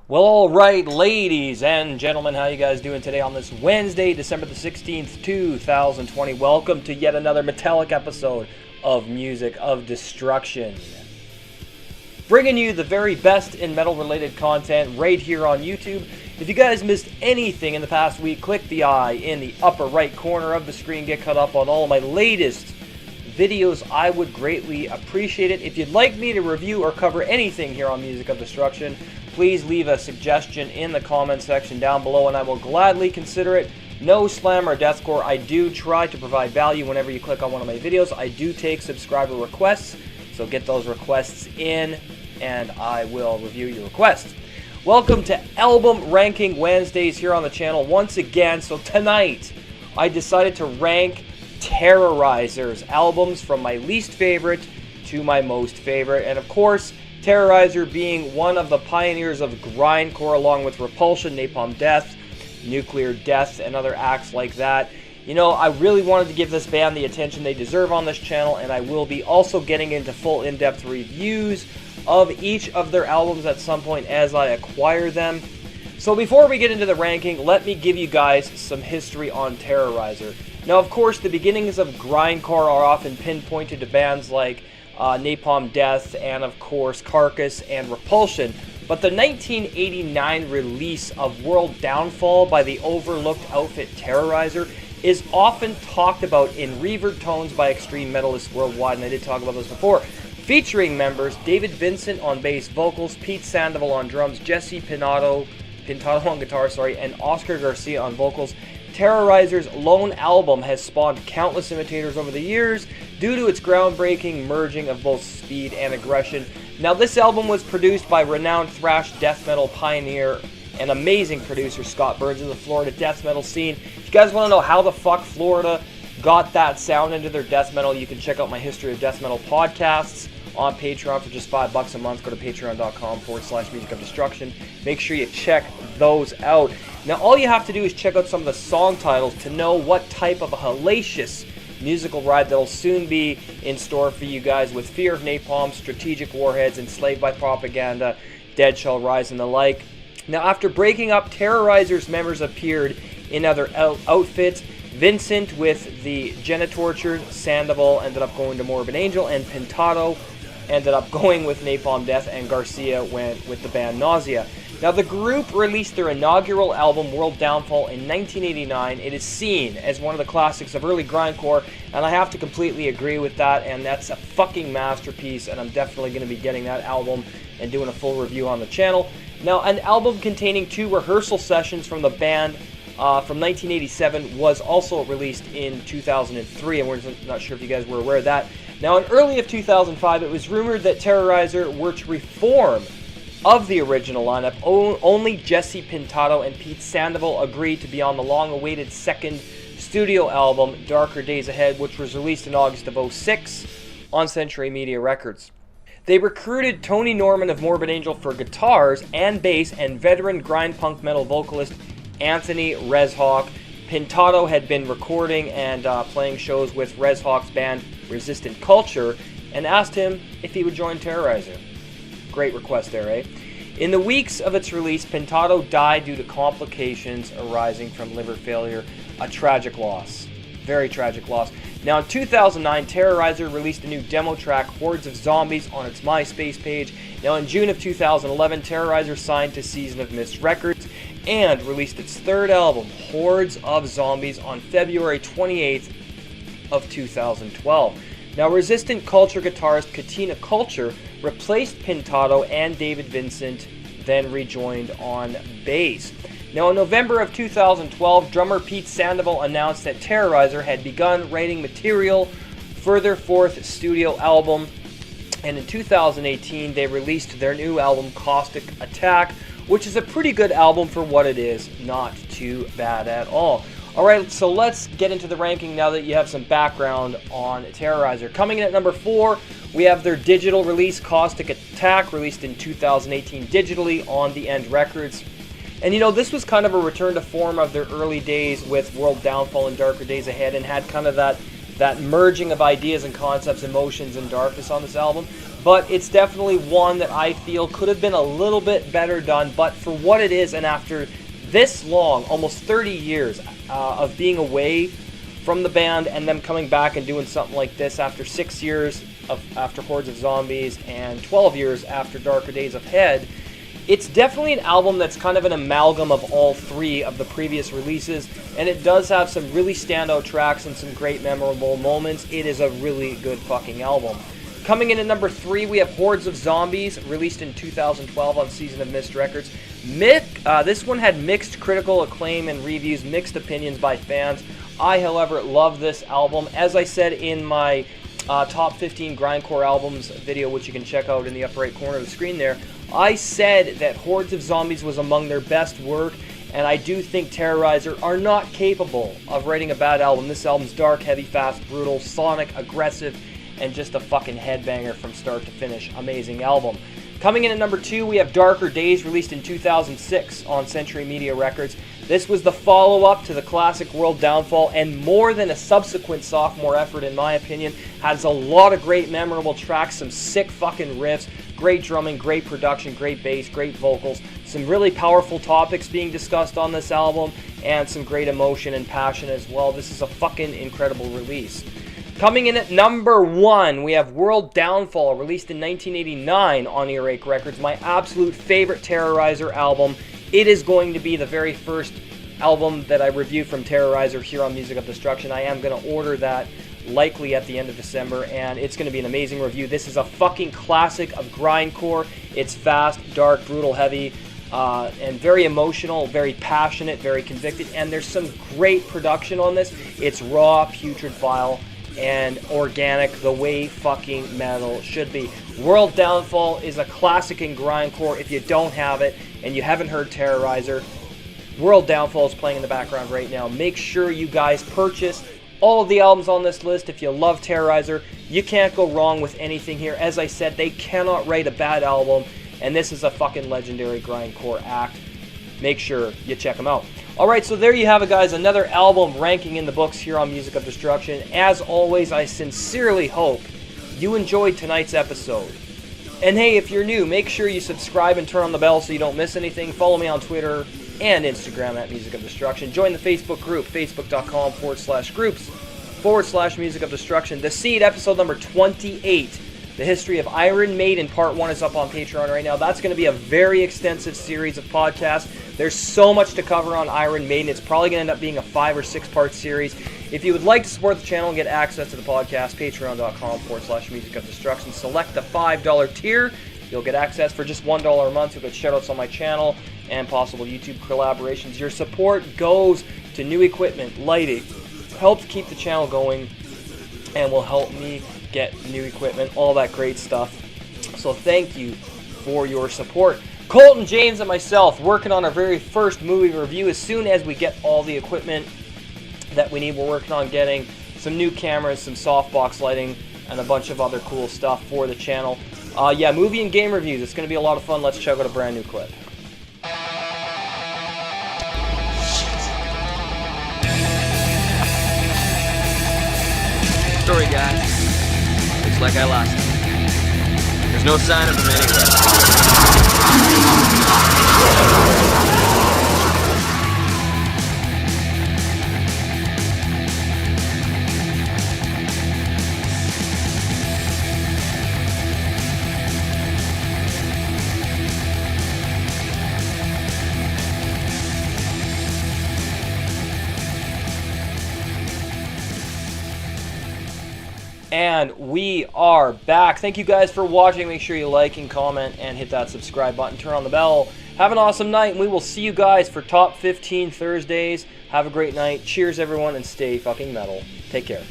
Well, all right, ladies and gentlemen, how you guys doing today on this Wednesday, December the 16th, 2020? Welcome to yet another metallic episode of Music of Destruction. Bringing you the very best in metal-related content right here on YouTube. If you guys missed anything in the past week, click the eye in the upper right corner of the screen. Get caught up on all of my latest videos. I would greatly appreciate it. If you'd like me to review or cover anything here on Music of Destruction, please leave a suggestion in the comment section down below and I will gladly consider it. No slam or deathcore. I do try to provide value whenever you click on one of my videos. I do take subscriber requests, so get those requests in and I will review your requests. Welcome to Album Ranking Wednesdays here on the channel once again. So tonight I decided to rank Terrorizer's albums from my least favorite to my most favorite, and of course Terrorizer being one of the pioneers of Grindcore along with Repulsion, Napalm Death, Nuclear Death, and other acts like that. You know, I really wanted to give this band the attention they deserve on this channel, and I will be also getting into full in-depth reviews of each of their albums at some point as I acquire them. So before we get into the ranking, let me give you guys some history on Terrorizer. Now, of course, the beginnings of Grindcore are often pinpointed to bands like Napalm Death and, of course, Carcass and Repulsion. But the 1989 release of World Downfall by the overlooked outfit Terrorizer is often talked about in revered tones by extreme metallists worldwide, and I did talk about this before. Featuring members David Vincent on bass vocals, Pete Sandoval on drums, Jesse Pintado on guitar, and Oscar Garcia on vocals. Terrorizer's lone album has spawned countless imitators over the years due to its groundbreaking merging of both speed and aggression. Now, this album was produced by renowned thrash death metal pioneer and amazing producer Scott Burns of the Florida death metal scene. If you guys want to know how the fuck Florida got that sound into their death metal, you can check out my History of Death Metal podcasts on Patreon for just $5 a month. Go to patreon.com/Music of Destruction. Make sure you check those out. Now, all you have to do is check out some of the song titles to know what type of a hellacious musical ride that'll soon be in store for you guys with Fear of Napalm, Strategic Warheads, Enslaved by Propaganda, Dead Shall Rise, and the like. Now, after breaking up, Terrorizer's members appeared in other outfits. Vincent with the Genitorturers, Sandoval ended up going to Morbid Angel, and Pintado ended up going with Napalm Death, and Garcia went with the band Nausea. Now, the group released their inaugural album, World Downfall, in 1989. It is seen as one of the classics of early grindcore, and I have to completely agree with that, and that's a fucking masterpiece, and I'm definitely going to be getting that album and doing a full review on the channel. Now, an album containing 2 rehearsal sessions from the band from 1987 was also released in 2003, and we're not sure if you guys were aware of that. Now, in early of 2005, it was rumored that Terrorizer were to reform of the original lineup. Only Jesse Pintado and Pete Sandoval agreed to be on the long-awaited second studio album, Darker Days Ahead, which was released in August of 2006 on Century Media Records. They recruited Tony Norman of Morbid Angel for guitars and bass, and veteran grind punk metal vocalist Anthony Reshawk. Pintado had been recording and playing shows with Reshawk's band Resistant Culture and asked him if he would join Terrorizer. Great request there, eh? In the weeks of its release, Pintado died due to complications arising from liver failure. A tragic loss. Very tragic loss. Now, in 2009, Terrorizer released a new demo track, Hordes of Zombies, on its MySpace page. Now, in June of 2011, Terrorizer signed to Season of Mist Records and released its third album, Hordes of Zombies, on February 28th of 2012. Now, Resistant Culture guitarist Katina Culture replaced Pintado, and David Vincent then rejoined on bass. Now, in November of 2012, drummer Pete Sandoval announced that Terrorizer had begun writing material for their 4th studio album, and in 2018 they released their new album, Caustic Attack, which is a pretty good album for what it is. Not too bad at all. Alright, so let's get into the ranking now that you have some background on Terrorizer. Coming in at number 4, we have their digital release, Caustic Attack, released in 2018 digitally on The End Records. And you know, this was kind of a return to form of their early days with World Downfall and Darker Days Ahead, and had kind of that merging of ideas and concepts, emotions, and darkness on this album. but it's definitely one that I feel could have been a little bit better done. But for what it is, and after this long, almost 30 years of being away from the band and them coming back and doing something like this after 6 years after Hordes of Zombies and 12 years after Darker Days Ahead, it's definitely an album that's kind of an amalgam of all three of the previous releases, and it does have some really standout tracks and some great memorable moments. It is a really good fucking album. Coming in at number 3, we have Hordes of Zombies, released in 2012 on Season of Mist Records. This one had mixed critical acclaim and reviews, mixed opinions by fans. I, however, love this album. As I said in my top 15 Grindcore albums video, which you can check out in the upper right corner of the screen there, I said that Hordes of Zombies was among their best work, and I do think Terrorizer are not capable of writing a bad album. This album's dark, heavy, fast, brutal, sonic, aggressive, and just a fucking headbanger from start to finish. Amazing album. Coming in at number 2, we have Darker Days, released in 2006 on Century Media Records. This was the follow-up to the classic World Downfall, and more than a subsequent sophomore effort, in my opinion. Has a lot of great memorable tracks, some sick fucking riffs, great drumming, great production, great bass, great vocals, some really powerful topics being discussed on this album, and some great emotion and passion as well. This is a fucking incredible release. Coming in at number 1, we have World Downfall, released in 1989 on Earache Records, my absolute favorite Terrorizer album. It is going to be the very first album that I review from Terrorizer here on Music of Destruction. I am going to order that likely at the end of December, and it's going to be an amazing review. This is a fucking classic of grindcore. It's fast, dark, brutal, heavy, and very emotional, very passionate, very convicted, and there's some great production on this. It's raw, putrid, vile, and organic, the way fucking metal should be. World Downfall is a classic in grindcore. If you don't have it and you haven't heard Terrorizer, World Downfall is playing in the background right now. Make sure you guys purchase all of the albums on this list. If you love Terrorizer, you can't go wrong with anything here. As I said, they cannot write a bad album, and this is a fucking legendary grindcore act. Make sure you check them out. Alright, so there you have it, guys. Another album ranking in the books here on Music of Destruction. As always, I sincerely hope you enjoyed tonight's episode. And hey, if you're new, make sure you subscribe and turn on the bell so you don't miss anything. Follow me on Twitter and Instagram at Music of Destruction. Join the Facebook group, facebook.com/groups/Music of Destruction. The Seed, episode number 28. The history of Iron Maiden, part 1 is up on Patreon right now. That's going to be a very extensive series of podcasts. There's so much to cover on Iron Maiden. It's probably going to end up being a 5 or 6 part series. If you would like to support the channel and get access to the podcast, patreon.com/Music of Destruction. Select the $5 tier. You'll get access for just $1 a month. You'll get shoutouts on my channel and possible YouTube collaborations. Your support goes to new equipment, lighting, helps keep the channel going, and will help me get new equipment, all that great stuff. So thank you for your support. Colton, James, and myself working on our very first movie review. As soon as we get all the equipment that we need, we're working on getting some new cameras, some softbox lighting, and a bunch of other cool stuff for the channel. Yeah, movie and game reviews. It's going to be a lot of fun. Let's check out a brand new clip. Story, guys. Looks like I lost him. There's no sign of him anywhere. And we are back. Thank you guys for watching. Make sure you like and comment and hit that subscribe button. Turn on the bell. Have an awesome night, and we will see you guys for Top 15 Thursdays. Have a great night. Cheers, everyone, and stay fucking metal. Take care.